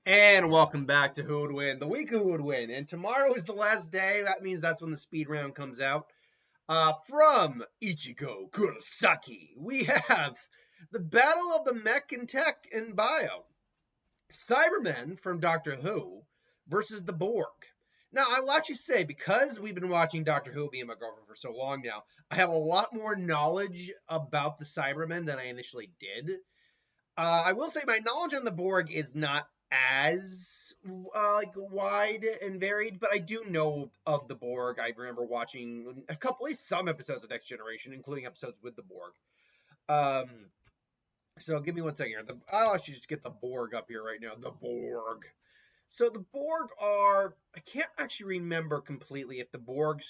And welcome back to Who Would Win, the week of Who Would Win. And tomorrow is the last day. That means that's when the speed round comes out. From Ichigo Kurosaki, we have the Battle of the Mech and Tech in Bio. Cybermen from Doctor Who versus the Borg. Now, I will actually say, because we've been watching Doctor Who, me and my girlfriend, for so long now, I have a lot more knowledge about the Cybermen than I initially did. I will say my knowledge on the Borg is not as wide and varied, but I do know of the Borg. I remember watching at least some episodes of Next Generation, including episodes with the Borg. Um, so give me one second here. I'll actually just get the Borg up here right now. The Borg. So the Borg are, I can't actually remember completely if the Borg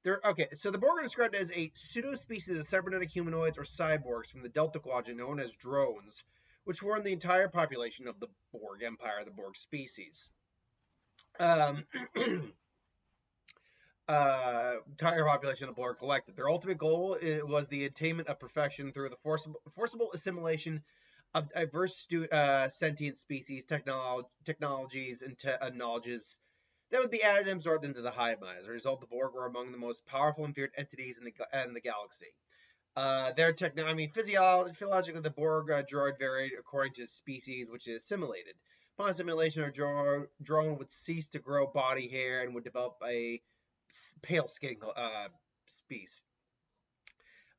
they're okay. So the Borg are described as a pseudo-species of cybernetic humanoids or cyborgs from the Delta Quadrant known as drones, which form the entire population of the Borg Empire, the Borg species. Um, entire population of the Borg collected. Their ultimate goal was the attainment of perfection through the forcible assimilation of diverse sentient species, technologies, and knowledges that would be added and absorbed into the hive mind. As a result, the Borg were among the most powerful and feared entities in the galaxy. Physiologically, the Borg droid varied according to species which is assimilated. Upon assimilation, a drone would cease to grow body hair and would develop a pale skin species.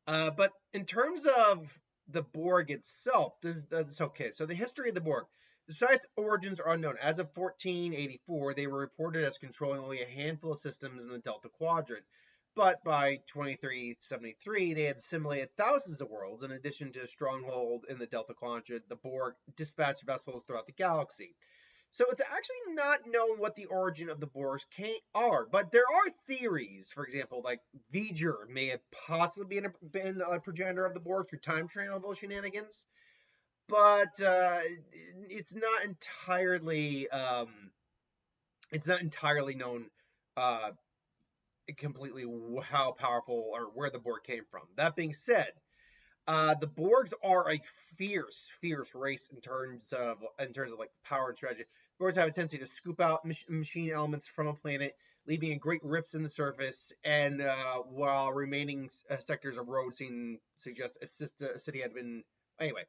But in terms of the Borg itself, this okay. So the history of the Borg. The precise origins are unknown. As of 1484, they were reported as controlling only a handful of systems in the Delta Quadrant. But by 2373, they had assimilated thousands of worlds. In addition to a stronghold in the Delta Quadrant, the Borg dispatched vessels throughout the galaxy. So it's actually not known what the origin of the Borgs are, but there are theories. For example, like V'ger may have possibly been a progenitor of the Borg through time travel shenanigans, but it's not entirely known completely how powerful or where the Borg came from. That being said, the Borgs are a fierce race in terms of like power and strategy. Borgs have a tendency to scoop out machine elements from a planet, leaving great rips in the surface, and while remaining sectors of road suggest a city had been anyway.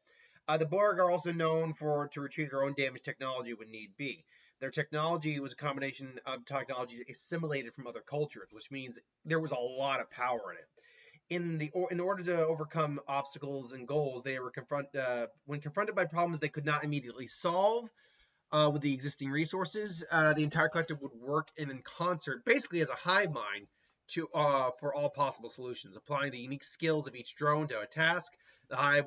The Borg are also known to retrieve their own damaged technology when need be. Their technology was a combination of technologies assimilated from other cultures, which means there was a lot of power in it. In order to overcome obstacles and goals, they were when confronted by problems they could not immediately solve with the existing resources. The entire collective would work in concert, basically as a hive mind, for all possible solutions, applying the unique skills of each drone to a task. The hive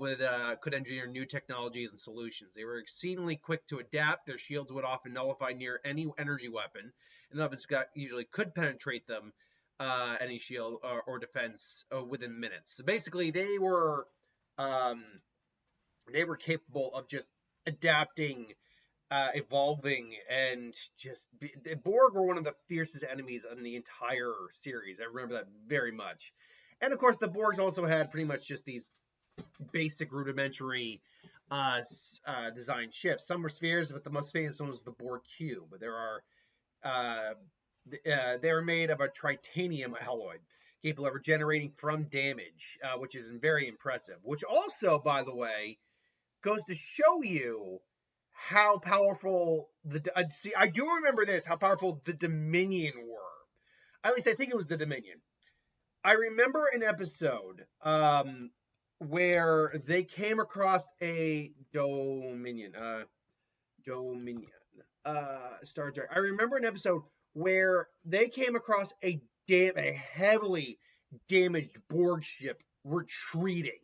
could engineer new technologies and solutions. They were exceedingly quick to adapt. Their shields would often nullify near any energy weapon, and others usually could penetrate them. Any shield or defense within minutes. So basically, they were capable of just adapting, evolving, and the Borg were one of the fiercest enemies in the entire series. I remember that very much. And of course, the Borgs also had pretty much just these basic rudimentary design ships. Some were spheres, but the most famous one was the Borg cube. But there are they are made of a titanium alloy, capable of regenerating from damage, which is very impressive. Which also, by the way, goes to show you how powerful I do remember this, how powerful the Dominion were. At least I think it was the Dominion. I remember an episode where they came across a Dominion Star Trek. I remember an episode where they came across a heavily damaged Borg ship retreating.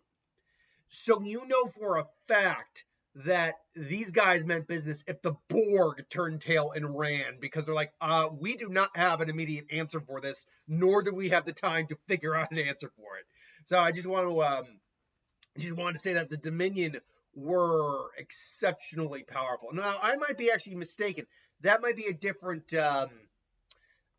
So you know for a fact that these guys meant business if the Borg turned tail and ran, because they're like, we do not have an immediate answer for this, nor do we have the time to figure out an answer for it. So I just wanted to say that the Dominion were exceptionally powerful. Now, I might be actually mistaken. That might be a different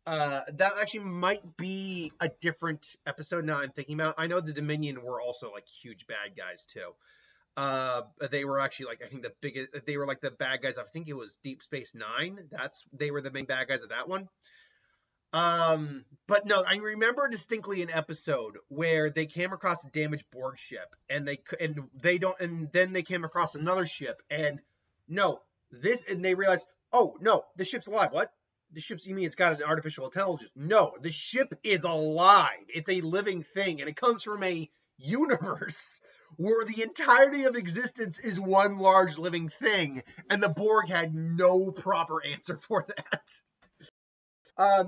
that actually might be a different episode now I'm thinking about. I know the Dominion were also like huge bad guys too. They were actually like, I think the biggest. They were like the bad guys. I think it was Deep Space Nine. They were the main bad guys of that one. But no, I remember distinctly an episode where they came across a damaged Borg ship, and they don't, and then they came across another ship, and no, and they realized, oh no, the ship's alive. What? The ship's, you mean it's got an artificial intelligence? No, the ship is alive. It's a living thing, and it comes from a universe where the entirety of existence is one large living thing, and the Borg had no proper answer for that.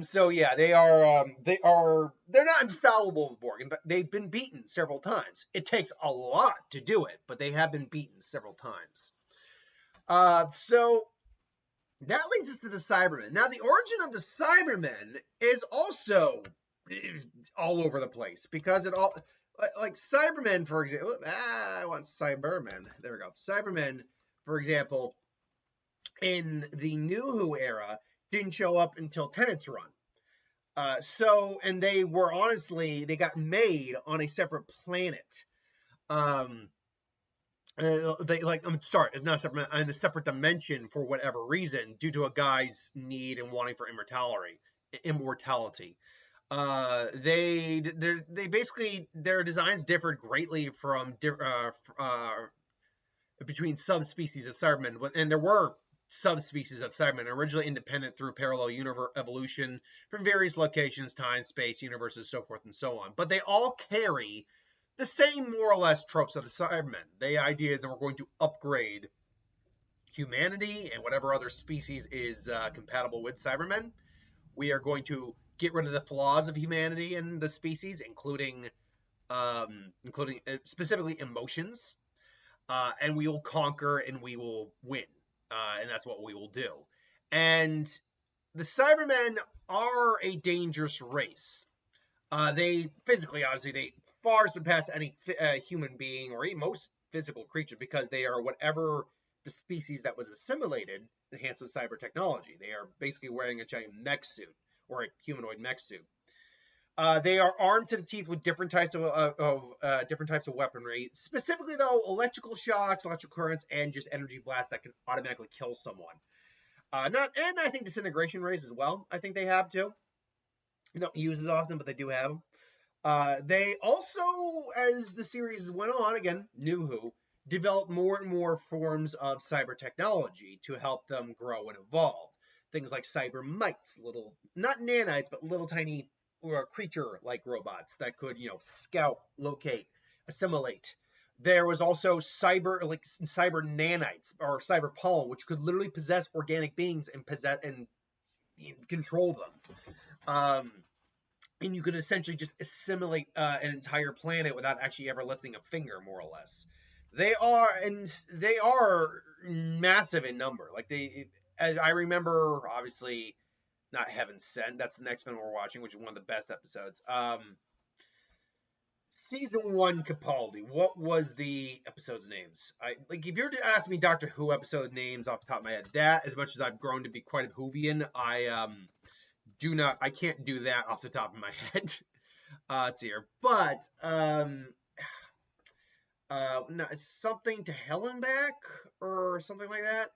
So yeah, they're not infallible in Borg. In fact, they've been beaten several times. It takes a lot to do it, but they have been beaten several times. So that leads us to the Cybermen. Now, the origin of the Cybermen is also all over the place because it all, like Cybermen, for example. I want Cybermen. There we go. Cybermen, for example, in the New Who era, didn't show up until Tennant's run. And they got made on a separate planet. I'm sorry, it's not separate, in a separate dimension for whatever reason, due to a guy's need and wanting for immortality. They basically, their designs differed greatly from between subspecies of Cybermen, and there were subspecies of Cybermen, originally independent through parallel universe evolution from various locations, time, space, universes, so forth and so on. But they all carry the same more or less tropes of the Cybermen. The idea is that we're going to upgrade humanity and whatever other species is compatible with Cybermen. We are going to get rid of the flaws of humanity and the species, including specifically emotions, and we will conquer and we will win. And that's what we will do. And the Cybermen are a dangerous race. They physically, obviously, they far surpass any human being or even most physical creature because they are whatever the species that was assimilated enhanced with cyber technology. They are basically wearing a giant mech suit or a humanoid mech suit. They are armed to the teeth with different types of weaponry. Specifically, though, electrical shocks, electrical currents, and just energy blasts that can automatically kill someone. And I think disintegration rays as well. I think they have too. You don't use as often, but they do have them. They also, as the series went on, again, New Who, developed more and more forms of cyber technology to help them grow and evolve. Things like cyber mites, little, not nanites, but little tiny creature-like robots that could, scout, locate, assimilate. There was also cyber nanites or cyber pollen, which could literally possess organic beings and control them. And you could essentially just assimilate an entire planet without actually ever lifting a finger, more or less. They are massive in number. As I remember, obviously, not Heaven Sent. That's the next one we're watching, which is one of the best episodes. Season 1 Capaldi. What was the episode's names? If you were to ask me Doctor Who episode names off the top of my head, that, as much as I've grown to be quite a Whovian, I can't do that off the top of my head. Let's see here. But no, something to Hellenbach or something like that.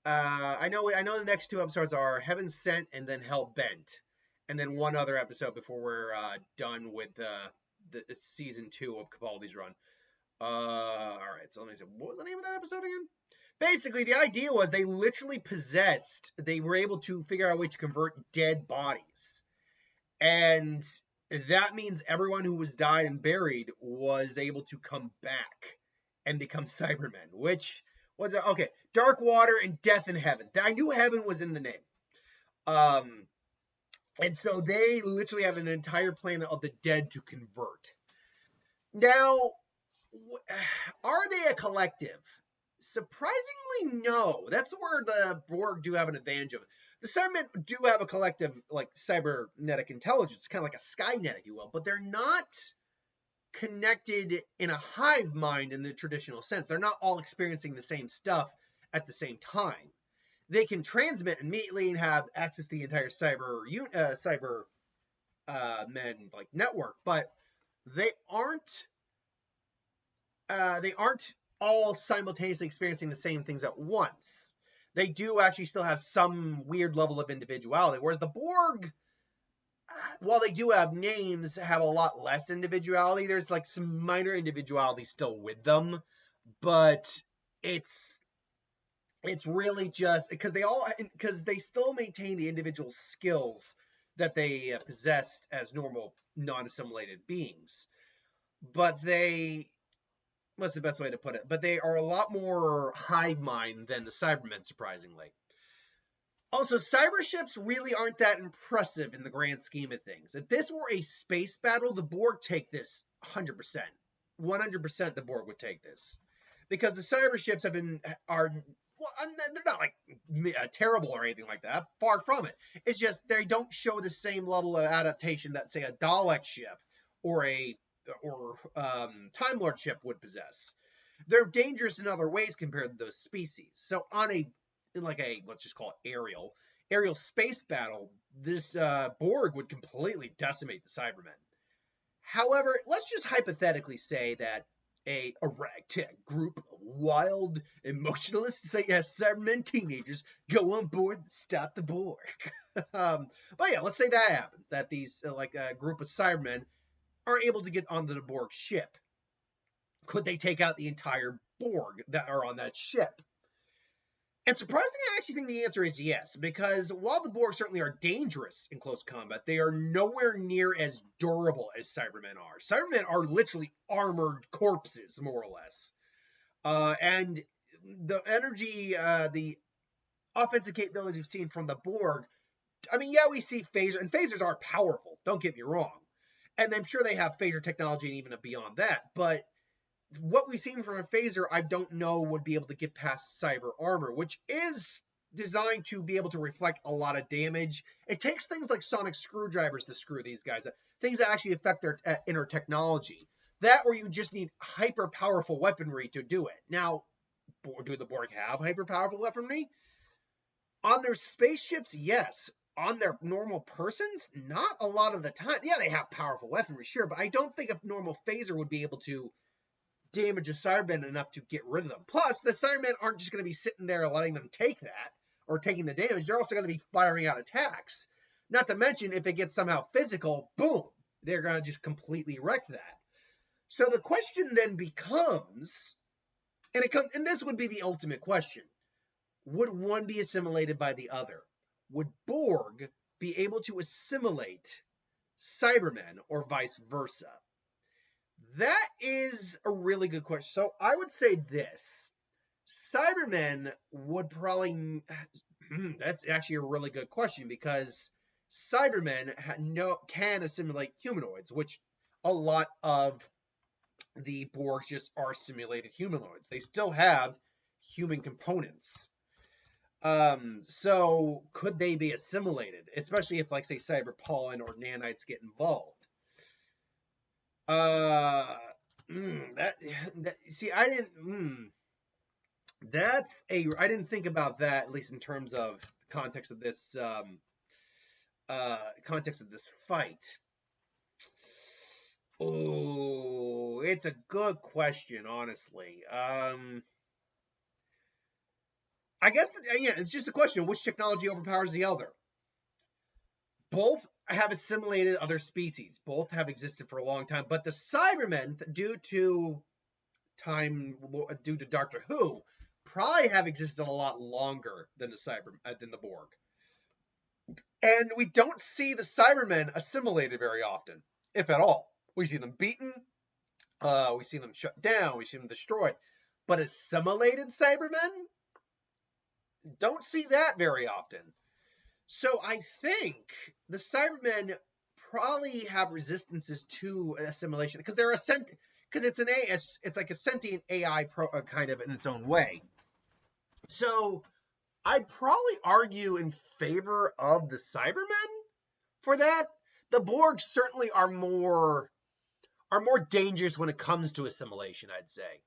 I know the next two episodes are Heaven Sent and then Hell Bent, and then one other episode before we're done with the season 2 of Capaldi's run. All right, so let me see. What was the name of that episode again? Basically, the idea was they were able to figure out a way to convert dead bodies. And that means everyone who was died and buried was able to come back and become Cybermen, which was, okay, Dark Water and Death in Heaven. I knew Heaven was in the name. And so they literally have an entire planet of the dead to convert. Now, are they a collective? Surprisingly, no. That's where the Borg do have an advantage of it. The Cybermen do have a collective, cybernetic intelligence, kind of like a Skynet, if you will, but they're not connected in a hive mind in the traditional sense. They're not all experiencing the same stuff at the same time. They can transmit immediately and have access to the entire cyber network, but they aren't all simultaneously experiencing the same things at once. They do actually still have some weird level of individuality, whereas the Borg, while they do have names, have a lot less individuality. There's like some minor individuality still with them, but it's really just because they still maintain the individual skills that they possessed as normal non-assimilated beings, but what's the best way to put it? But they are a lot more hive mind than the Cybermen, surprisingly. Also, cyber ships really aren't that impressive in the grand scheme of things. If this were a space battle, the Borg take this 100%. 100% the Borg would take this. Because the cyber ships they're not like terrible or anything like that. Far from it. It's just they don't show the same level of adaptation that, say, a Dalek ship or Time Lord ship would possess. They're dangerous in other ways compared to those species. So let's just call it aerial space battle, this Borg would completely decimate the Cybermen. However, let's just hypothetically say that a ragtag group of wild, emotionalist, Cybermen teenagers go on board to stop the Borg. But yeah, let's say that happens, that these, a group of Cybermen are able to get onto the Borg ship. Could they take out the entire Borg that are on that ship? And surprisingly, I actually think the answer is yes, because while the Borg certainly are dangerous in close combat, they are nowhere near as durable as Cybermen are. Cybermen are literally armored corpses, more or less. And the energy, the offensive capabilities we've seen from the Borg, I mean, yeah, we see phasers, and phasers are powerful, don't get me wrong. And I'm sure they have phaser technology and even beyond that, but what we've seen from a phaser, I don't know would be able to get past cyber armor, which is designed to be able to reflect a lot of damage. It takes things like sonic screwdrivers to screw these guys up, things that actually affect their inner technology. That or you just need hyper powerful weaponry to do it. Now, do the Borg have hyper powerful weaponry? On their spaceships, yes. On their normal persons, not a lot of the time. Yeah, they have powerful weaponry, sure, but I don't think a normal phaser would be able to damage a Cyberman enough to get rid of them. Plus, the Cybermen aren't just going to be sitting there letting them take that, or taking the damage. They're also going to be firing out attacks. Not to mention, if it gets somehow physical, boom, they're going to just completely wreck that. So the question then becomes, and this would be the ultimate question, would one be assimilated by the other? Would Borg be able to assimilate Cybermen or vice versa? That is a really good question. So I would say this. Cybermen would probably... That's actually a really good question, because Cybermen can assimilate humanoids, which a lot of the Borg just are simulated humanoids. They still have human components. So could they be assimilated? Especially if, say, cyber pollen or nanites get involved. I didn't think about that, at least in terms of context of this fight. Oh, it's a good question, honestly. I guess it's just a question of which technology overpowers the other. Both have assimilated other species. Both have existed for a long time, but the Cybermen, due to Doctor Who, probably have existed a lot longer than the Borg. And we don't see the Cybermen assimilated very often, if at all. We see them beaten, we see them shut down, we see them destroyed. But assimilated Cybermen? Don't see that very often. So I think the Cybermen probably have resistances to assimilation because it's like a sentient AI kind of in its own way. So I'd probably argue in favor of the Cybermen for that. The Borg certainly are more dangerous when it comes to assimilation, I'd say.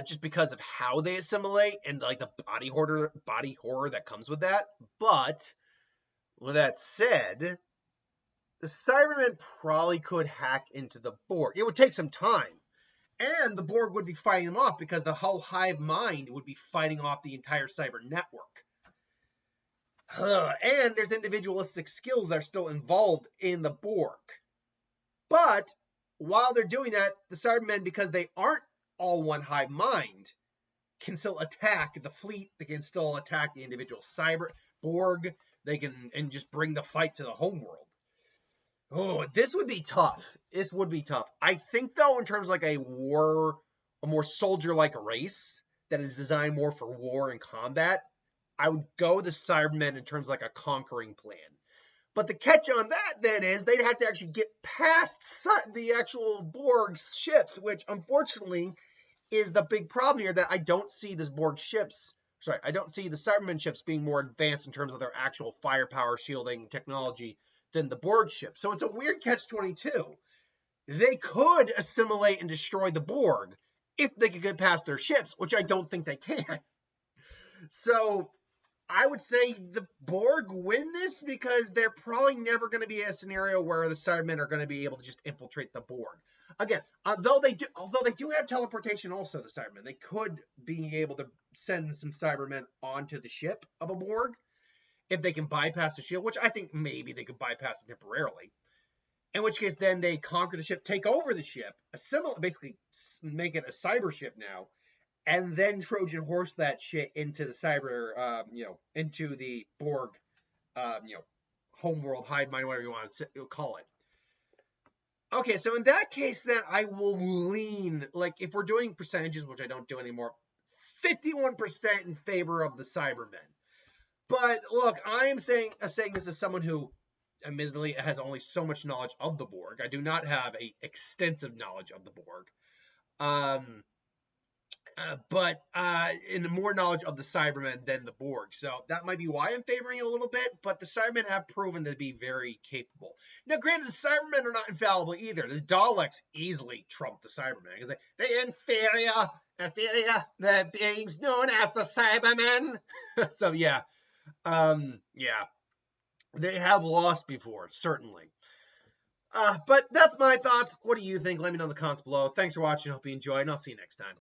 Just because of how they assimilate and the body horror that comes with that. But with that said, the Cybermen probably could hack into the Borg. It would take some time. And the Borg would be fighting them off because the whole hive mind would be fighting off the entire cyber network. And there's individualistic skills that are still involved in the Borg. But while they're doing that, the Cybermen, because they aren't all one hive mind, can still attack the fleet. They can still attack the individual cyber Borg. They can and just bring the fight to the homeworld. Oh, this would be tough. This would be tough. I think, though, in terms of like a more soldier-like race that is designed more for war and combat, I would go the Cybermen in terms of like a conquering plan. But the catch on that, then, is they'd have to actually get past the actual Borg's ships, which, unfortunately, is the big problem here, that I don't see this Borg ships, I don't see the Cybermen ships being more advanced in terms of their actual firepower, shielding, technology than the Borg ships. So it's a weird catch-22. They could assimilate and destroy the Borg if they could get past their ships, which I don't think they can. So I would say the Borg win this because they're probably never going to be a scenario where the Cybermen are going to be able to just infiltrate the Borg. Again, although they do have teleportation also, the Cybermen, they could be able to send some Cybermen onto the ship of a Borg if they can bypass the shield, which I think maybe they could bypass it temporarily. In which case, then they conquer the ship, take over the ship, basically make it a cyber ship now, and then Trojan horse that shit into the cyber, into the Borg, homeworld, hive mind, whatever you want to call it. Okay, so in that case, then I will lean, like, if we're doing percentages, which I don't do anymore, 51% in favor of the Cybermen. But look, I am saying this as someone who, admittedly, has only so much knowledge of the Borg. I do not have a extensive knowledge of the Borg. But in more knowledge of the Cybermen than the Borg. So that might be why I'm favoring it a little bit, but the Cybermen have proven to be very capable. Now, granted, the Cybermen are not infallible either. The Daleks easily trump the Cybermen, because the inferior, the beings known as the Cybermen. So, yeah. They have lost before, certainly. But that's my thoughts. What do you think? Let me know in the comments below. Thanks for watching. Hope you enjoyed, and I'll see you next time.